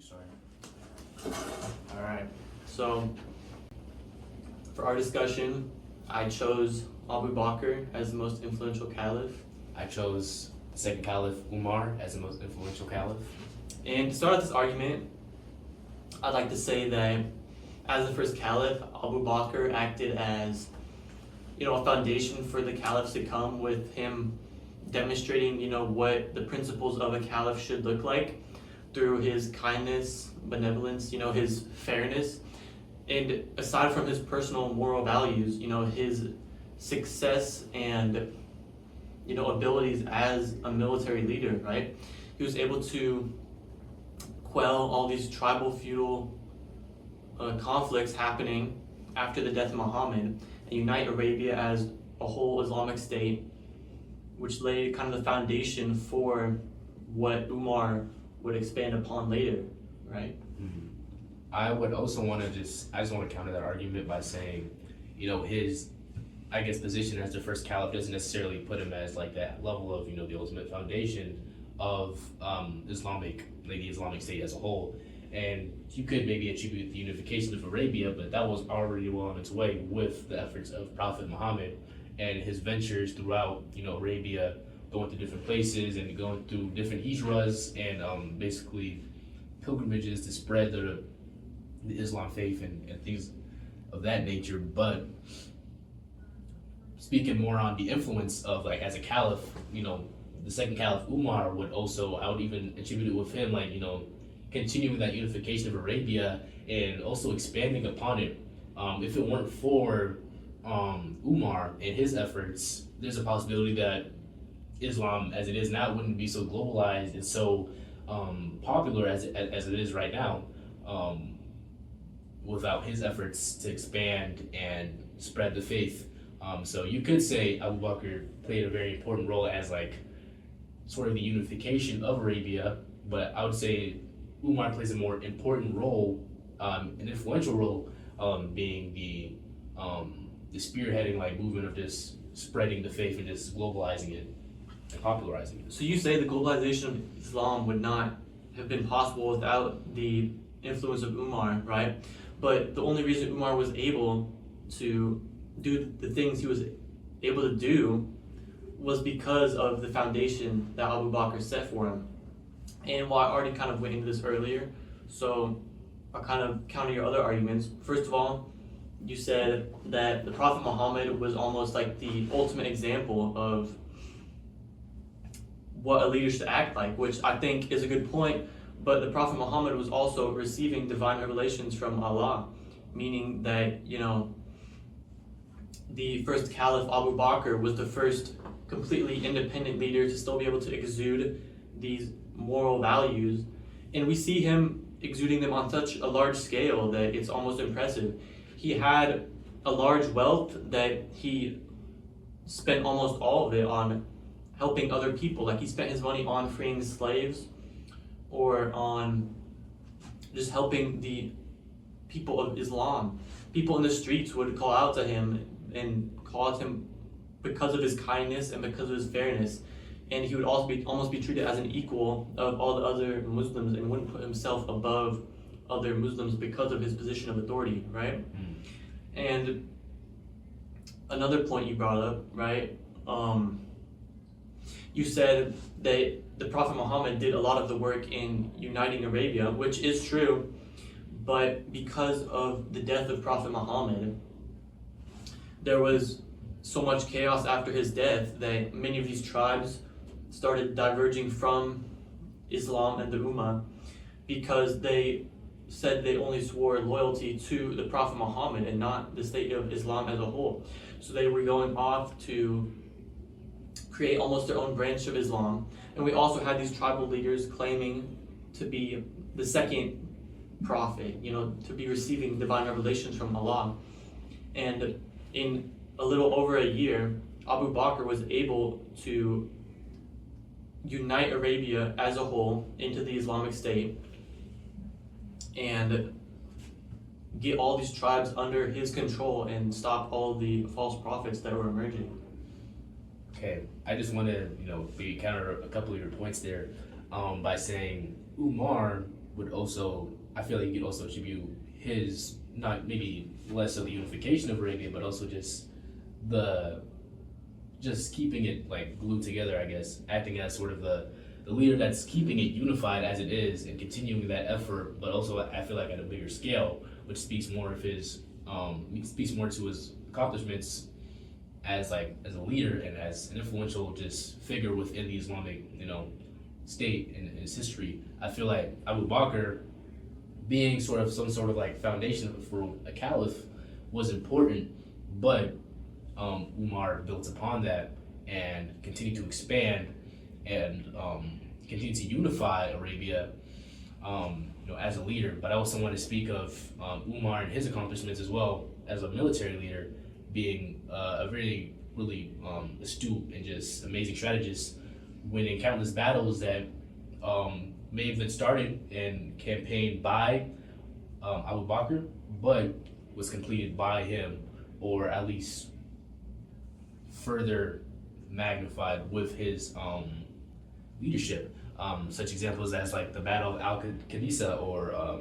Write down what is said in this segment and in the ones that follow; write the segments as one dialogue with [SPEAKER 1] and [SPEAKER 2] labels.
[SPEAKER 1] Sorry. All right. So for our discussion, I chose Abu Bakr as the most influential caliph.
[SPEAKER 2] I chose the second caliph, Umar, as the most influential caliph.
[SPEAKER 1] And to start out this argument, I'd like to say that as the first caliph, Abu Bakr acted as, a foundation for the caliphs to come, with him demonstrating, what the principles of a caliph should look like through his kindness, benevolence, his fairness. And aside from his personal moral values, his success and, abilities as a military leader, right? He was able to quell all these tribal feudal conflicts happening after the death of Muhammad and unite Arabia as a whole Islamic state, which laid kind of the foundation for what Umar would expand upon later, right?
[SPEAKER 2] Mm-hmm. I would also want to I just want to counter that argument by saying, his, position as the first caliph doesn't necessarily put him as like that level of, the ultimate foundation of the Islamic State as a whole. And you could maybe attribute the unification of Arabia, but that was already well on its way with the efforts of Prophet Muhammad and his ventures throughout, Arabia, going to different places and going through different hijras and basically pilgrimages to spread the Islam faith and things of that nature. But speaking more on the influence of, like, as a caliph, the second caliph, Umar, I would even attribute it with him, continuing that unification of Arabia and also expanding upon it. If it weren't for Umar and his efforts, there's a possibility that Islam, as it is now, wouldn't be so globalized and so popular as it is right now, without his efforts to expand and spread the faith. So you could say Abu Bakr played a very important role as sort of the unification of Arabia, but I would say Umar plays a more important role, an influential role, being the spearheading movement of just spreading the faith and just globalizing it and popularizing it.
[SPEAKER 1] So you say the globalization of Islam would not have been possible without the influence of Umar, right? But the only reason Umar was able to do the things he was able to do was because of the foundation that Abu Bakr set for him. And while I already kind of went into this earlier, so I'll kind of counter your other arguments. First of all, you said that the Prophet Muhammad was almost like the ultimate example of what a leader should act like, which I think is a good point. But the Prophet Muhammad was also receiving divine revelations from Allah, meaning that, the first caliph, Abu Bakr, was the first completely independent leader to still be able to exude these moral values. And we see him exuding them on such a large scale that it's almost impressive. He had a large wealth that he spent almost all of it on helping other people. Like, he spent his money on freeing slaves or on just helping the people of Islam. People in the streets would call out to him and call out to him because of his kindness and because of his fairness. And he would also almost be treated as an equal of all the other Muslims and wouldn't put himself above other Muslims because of his position of authority, right? And another point you brought up, right? You said that the Prophet Muhammad did a lot of the work in uniting Arabia, which is true, but because of the death of Prophet Muhammad, there was so much chaos after his death that many of these tribes started diverging from Islam and the Ummah because they said they only swore loyalty to the Prophet Muhammad and not the state of Islam as a whole. So they were going off to create almost their own branch of Islam. And we also had these tribal leaders claiming to be the second prophet, to be receiving divine revelations from Allah. And in a little over a year, Abu Bakr was able to unite Arabia as a whole into the Islamic State and get all these tribes under his control and stop all the false prophets that were emerging.
[SPEAKER 2] Okay, I just want to, maybe counter a couple of your points there by saying Umar would also, I feel like you could also attribute his, not maybe less of the unification of Arabia, but also just keeping it like glued together, I guess, acting as sort of the leader that's keeping it unified as it is and continuing that effort, but also I feel like at a bigger scale, which speaks more of his, speaks more to his accomplishments as a leader and as an influential just figure within the Islamic, state and its history. I feel like Abu Bakr being sort of some sort of like foundation for a caliph was important, but Umar built upon that and continued to expand and continue to unify Arabia, as a leader. But I also want to speak of Umar and his accomplishments as well as a military leader, being a very, really astute and just amazing strategist, winning countless battles that may have been started and campaigned by Abu Bakr, but was completed by him, or at least further magnified with his leadership. Such examples as like the Battle of Al-Qadisa or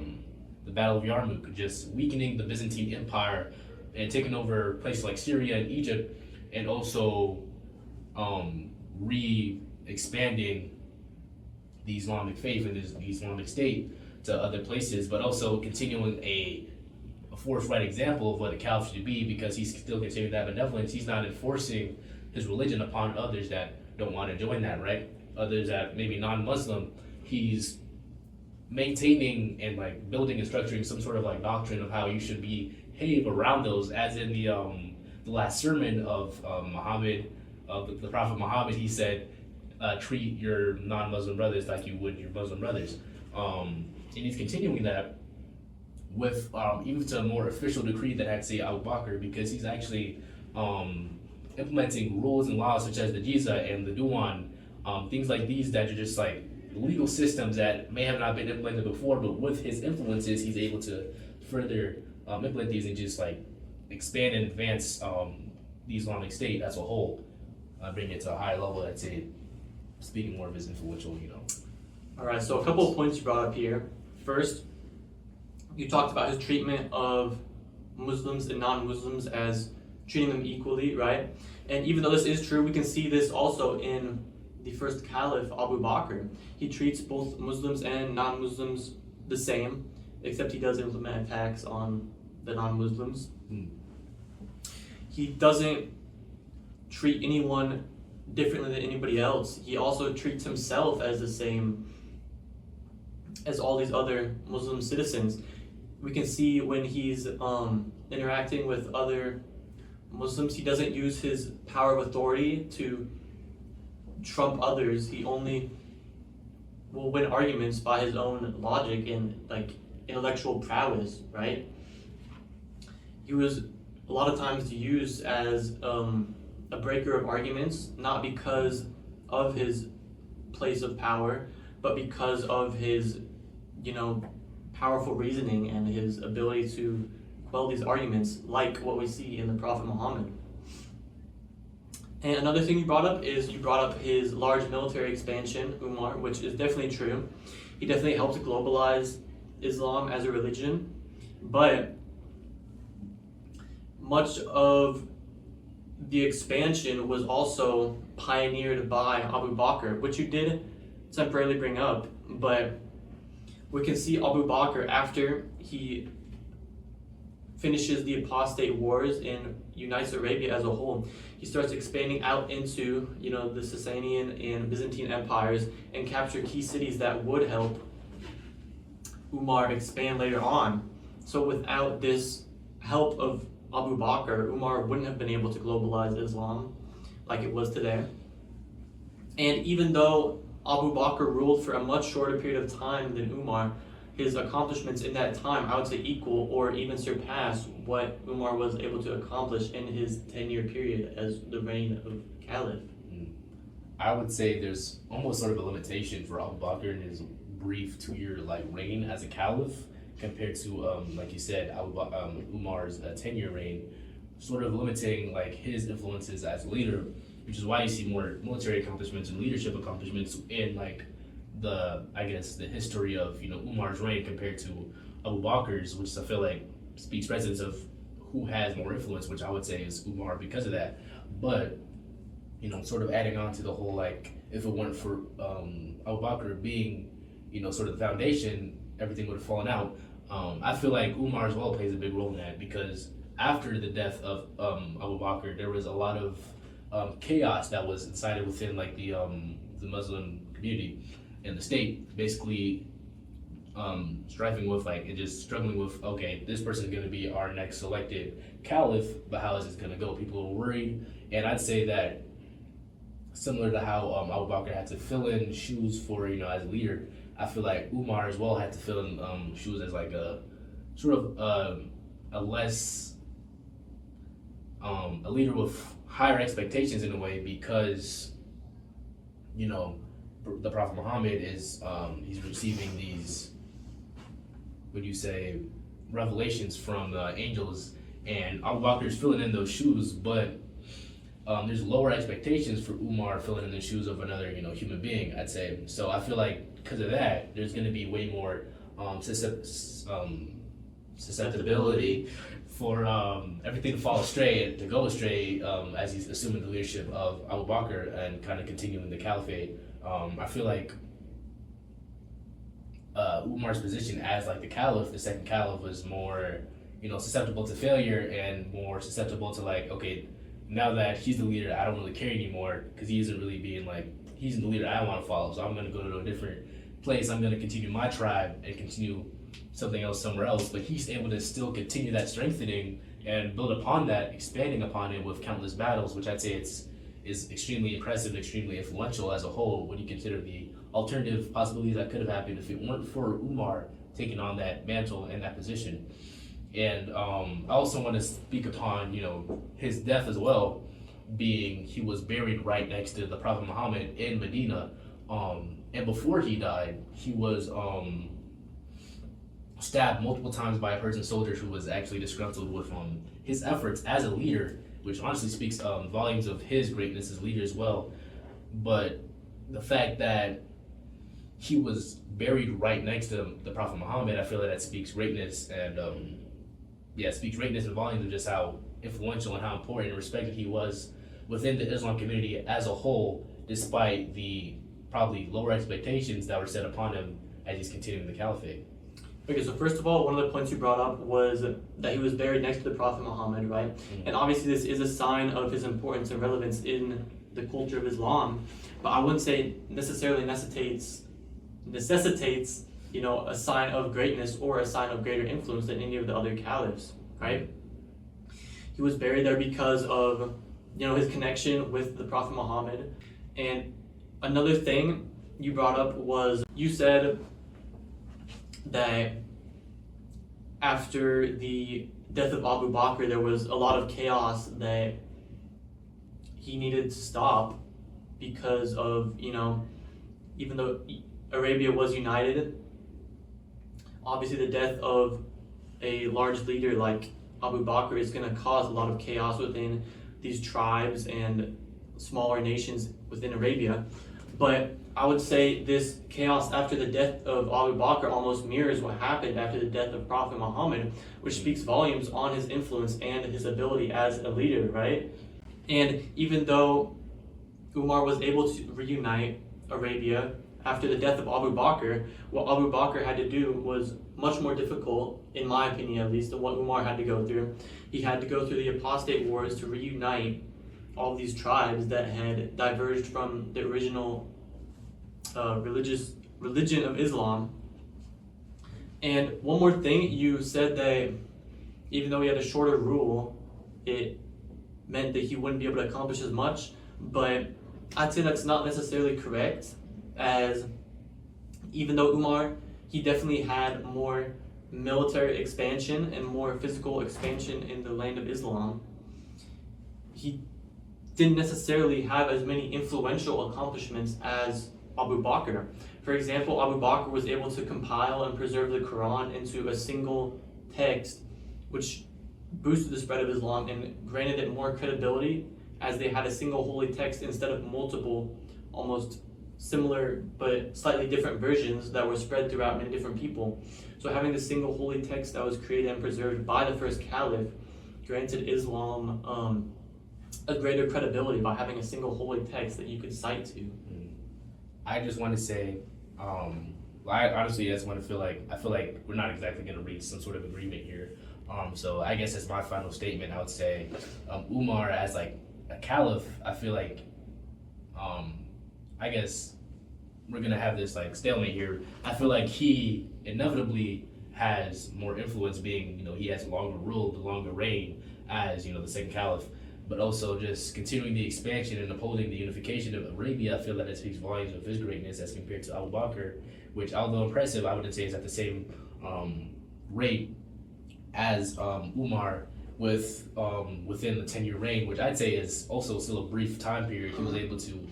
[SPEAKER 2] the Battle of Yarmouk, just weakening the Byzantine Empire and taking over places like Syria and Egypt, and also re-expanding the Islamic faith and the Islamic State to other places, but also continuing a forthright example of what a caliph should be, because he's still considered that benevolence. He's not enforcing his religion upon others that don't want to join that, right? Others that maybe non-Muslim. He's maintaining and like building and structuring some sort of like doctrine of how you should behave around those, as in the last sermon of Muhammad, of the Prophet Muhammad. He said, treat your non-Muslim brothers like you would your Muslim brothers. And he's continuing that with even to a more official decree than I'd say Abu Bakr, because he's actually implementing rules and laws such as the Jiza and the Duwan, things like these that are just like legal systems that may have not been implemented before, but with his influences, he's able to further implement these and just like expand and advance the Islamic State as a whole, bring it to a higher level. I'd say, speaking more of his influential,
[SPEAKER 1] All right, so a couple of points you brought up here. First, you talked about his treatment of Muslims and non-Muslims as treating them equally, right? And even though this is true, we can see this also in the first caliph, Abu Bakr. He treats both Muslims and non-Muslims the same, except he does implement attacks on the non-Muslims. He doesn't treat anyone differently than anybody else. He also treats himself as the same as all these other Muslim citizens. We can see when he's interacting with other Muslims, he doesn't use his power of authority to trump others. He only will win arguments by his own logic and like intellectual prowess, right? He was a lot of times used as a breaker of arguments, not because of his place of power, but because of his, powerful reasoning and his ability to quell these arguments, like what we see in the Prophet Muhammad. And another thing you brought up is you brought up his large military expansion, Umar, which is definitely true. He definitely helped to globalize Islam as a religion, but much of the expansion was also pioneered by Abu Bakr, which you did temporarily bring up, but we can see Abu Bakr, after he finishes the apostate wars and unites Arabia as a whole, he starts expanding out into the Sasanian and Byzantine empires and capture key cities that would help Umar expand later on. So without this help of Abu Bakr, Umar wouldn't have been able to globalize Islam like it was today. And even though Abu Bakr ruled for a much shorter period of time than Umar, his accomplishments in that time, I would say, equal or even surpass what Umar was able to accomplish in his 10-year period as the reign of caliph.
[SPEAKER 2] I would say there's almost sort of a limitation for Abu Bakr in his brief 2-year reign as a caliph compared to, like you said, Umar's 10-year reign, sort of limiting his influences as a leader, which is why you see more military accomplishments and leadership accomplishments in the history of Umar's reign compared to Abu Bakr's, which I feel like speaks presence of who has more influence, which I would say is Umar because of that. But sort of adding on to the whole, like, if it weren't for Abu Bakr being sort of the foundation, everything would have fallen out. I feel like Umar as well plays a big role in that, because after the death of Abu Bakr, there was a lot of chaos that was incited within like the Muslim community and the state, basically striving with like and just struggling with, okay, this person is going to be our next selected caliph, but how is this going to go? People were worried, and I'd say that similar to how Abu Bakr had to fill in shoes for as a leader, I feel like Umar as well had to fill in shoes as like a sort of a less a leader with higher expectations in a way, because the Prophet Muhammad is he's receiving these, would you say, revelations from angels, and Abu Bakr is filling in those shoes, but there's lower expectations for Umar filling in the shoes of another human being, I'd say. So I feel like because of that, there's going to be way more susceptibility for everything to fall astray, to go astray, as he's assuming the leadership of Abu Bakr and kind of continuing the caliphate. I feel like Umar's position as like the caliph, the second caliph, was more susceptible to failure and more susceptible to like, okay, now that he's the leader, I don't really care anymore, because he isn't really being like, he's the leader I want to follow, so I'm going to go to a different place. I'm going to continue my tribe and continue something else somewhere else. But he's able to still continue that strengthening and build upon that, expanding upon it with countless battles, which I'd say is extremely impressive, extremely influential as a whole when you consider the alternative possibilities that could have happened if it weren't for Umar taking on that mantle and that position. And I also want to speak upon his death as well, being he was buried right next to the Prophet Muhammad in Medina, and before he died, he was stabbed multiple times by a Persian soldier who was actually disgruntled with his efforts as a leader, which honestly speaks volumes of his greatness as leader as well. But the fact that he was buried right next to the Prophet Muhammad, I feel that speaks greatness, and speaks greatness and volumes of just how influential and how important and respected he was within the Islam community as a whole, despite the probably lower expectations that were set upon him as he's continuing the caliphate.
[SPEAKER 1] Okay, so first of all, one of the points you brought up was that he was buried next to the Prophet Muhammad, right? Mm-hmm. And obviously this is a sign of his importance and relevance in the culture of Islam, but I wouldn't say necessarily necessitates a sign of greatness or a sign of greater influence than any of the other caliphs, right? He was buried there because of his connection with the Prophet Muhammad. And another thing you brought up was, you said that after the death of Abu Bakr, there was a lot of chaos that he needed to stop because of, even though Arabia was united, obviously the death of a large leader like Abu Bakr is going to cause a lot of chaos within these tribes and smaller nations within Arabia. But I would say this chaos after the death of Abu Bakr almost mirrors what happened after the death of Prophet Muhammad, which speaks volumes on his influence and his ability as a leader, right? And even though Umar was able to reunite Arabia after the death of Abu Bakr, what Abu Bakr had to do was much more difficult, in my opinion at least, than what Umar had to go through. He had to go through the apostate wars to reunite all these tribes that had diverged from the original religion of Islam. And one more thing, you said that even though he had a shorter rule, it meant that he wouldn't be able to accomplish as much, but I'd say that's not necessarily correct, as even though Umar, he definitely had more military expansion and more physical expansion in the land of Islam, he didn't necessarily have as many influential accomplishments as Abu Bakr. For example, Abu Bakr was able to compile and preserve the Quran into a single text, which boosted the spread of Islam and granted it more credibility, as they had a single holy text instead of multiple, almost similar but slightly different versions that were spread throughout many different people. So having the single holy text that was created and preserved by the first caliph granted Islam a greater credibility by having a single holy text that you could cite to.
[SPEAKER 2] I just want to say, I honestly just want to I feel like we're not exactly going to reach some sort of agreement here. So I guess as my final statement, I would say Umar as like a caliph, I feel like, I guess we're going to have this like stalemate here. I feel like he inevitably has more influence being, he has longer rule, the longer reign as, the second caliph. But also just continuing the expansion and upholding the unification of Arabia, I feel that it speaks volumes of his greatness as compared to Abu Bakr, which, although impressive, I wouldn't say is at the same rate as Umar within the 10-year reign, which I'd say is also still a brief time period. He was able to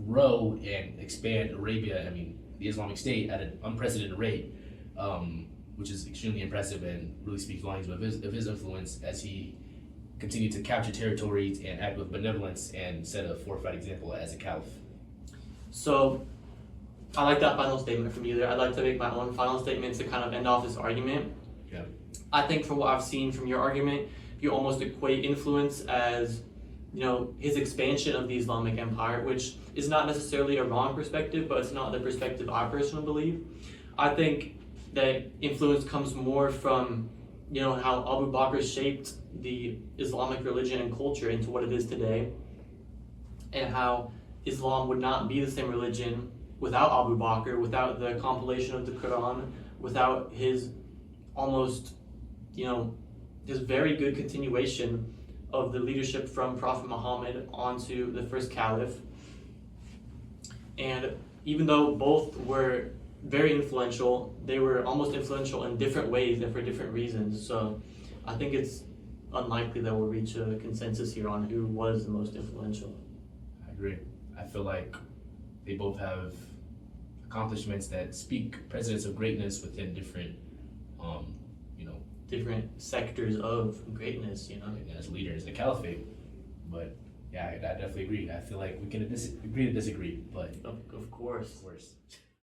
[SPEAKER 2] grow and expand Arabia, the Islamic State, at an unprecedented rate, which is extremely impressive and really speaks volumes of his influence as he continue to capture territories and act with benevolence and set a fortified example as a caliph.
[SPEAKER 1] So, I like that final statement from you there. I'd like to make my own final statement to kind of end off this argument.
[SPEAKER 2] Yeah.
[SPEAKER 1] I think from what I've seen from your argument, you almost equate influence as, his expansion of the Islamic Empire, which is not necessarily a wrong perspective, but it's not the perspective I personally believe. I think that influence comes more from how Abu Bakr shaped the Islamic religion and culture into what it is today, and how Islam would not be the same religion without Abu Bakr, without the compilation of the Quran, without his almost, his very good continuation of the leadership from Prophet Muhammad onto the first caliph. And even though both were very influential, they were almost influential in different ways and for different reasons. So I think it's unlikely that we'll reach a consensus here on who was the most influential.
[SPEAKER 2] I agree. I feel like they both have accomplishments that speak precedents of greatness within different,
[SPEAKER 1] different sectors of greatness,
[SPEAKER 2] as leaders, the caliphate. But yeah, I definitely agree. I feel like we can agree to disagree, but
[SPEAKER 1] Of course.
[SPEAKER 2] of course.